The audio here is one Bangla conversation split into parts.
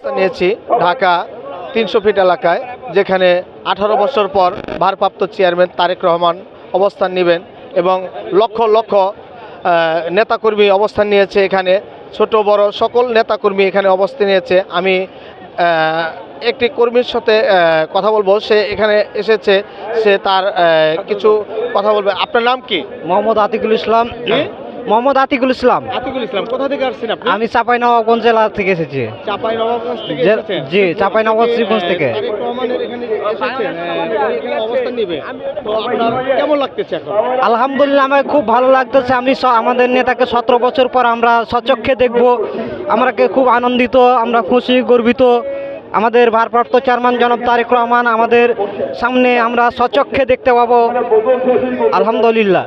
নিয়েছি ঢাকা ৩০০ ফিট এলাকায়, যেখানে ১৮ বছর পর ভারপ্রাপ্ত চেয়ারম্যান তারেক রহমান অবস্থান নেবেন এবং লক্ষ লক্ষ নেতাকর্মী অবস্থান নিয়েছে। এখানে ছোট বড় সকল নেতাকর্মী এখানে অবস্থান নিয়েছে। আমি একটি কর্মীর সাথে কথা বলবো, সে এখানে এসেছে, সে তার কিছু কথা বলবে। আপনার নাম কি? মোহাম্মদ আতিকুল ইসলাম। মোহাম্মদ আতিকুল ইসলাম। আতিকুল ইসলাম, কোথা থেকে আসছেন আপনি? আমি চাঁপাইনবাবগঞ্জ জেলা থেকে এসেছি। চাঁপাইনবাবগঞ্জ থেকে এসেছেন? জি, চাঁপাইনবাবগঞ্জ থেকে। তারেক রহমানের এখানে এসেছেন, এখানে অবস্থান নেবে, তো আপনার কেমন লাগতেছে এখন? আলহামদুলিল্লাহ, আমার খুব ভালো লাগতেছে। আমাদের নেতাকে 17 বছর পর আমরা সচক্ষে দেখব। আমরাকে খুব আনন্দিত, আমরা খুশি, গর্বিত। আমাদের ভারপ্রাপ্ত চেয়ারম্যান জনাব তারেক রহমান আমাদের সামনে আমরা সচক্ষে দেখতে পাবো। আলহামদুলিল্লাহ।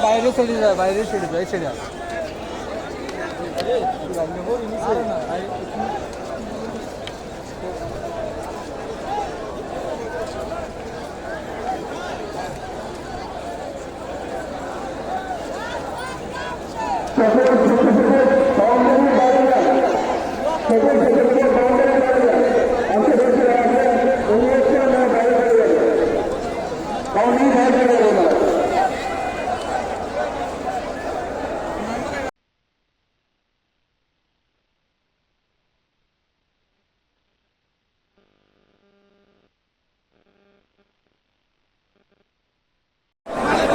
বাইরে চলে যায়, বাইরে ছেড়ে যায়, ছেড়ে যায়।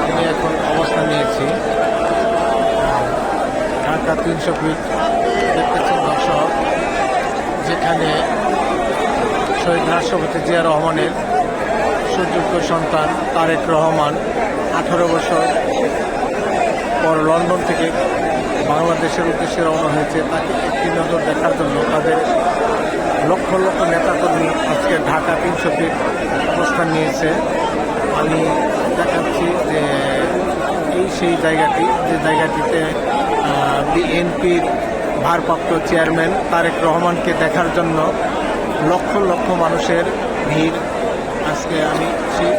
আমি এখন অবস্থান নিয়েছি ঢাকা ৩০০ ফিট, দেখতেছেন দর্শক, যেখানে শহীদ রাষ্ট্রপতি জিয়া রহমানের সুযোগ্য সন্তান তারেক রহমান 18 বছর পর লন্ডন থেকে বাংলাদেশের উদ্দেশ্যে রওনা হয়েছে। তাকে একটি নজর দেখার জন্য তাদের লক্ষ লক্ষ নেতাকর্মী আজকে ঢাকা ৩০০ ফিট অবস্থান নিয়েছে। আমি দেখাচ্ছি যে এই সেই জায়গাটি, যে জায়গাটিতে বিএনপির ভারপ্রাপ্ত চেয়ারম্যান তারেক রহমানকে দেখার জন্য লক্ষ লক্ষ মানুষের ভিড়। আজকে আমি সেই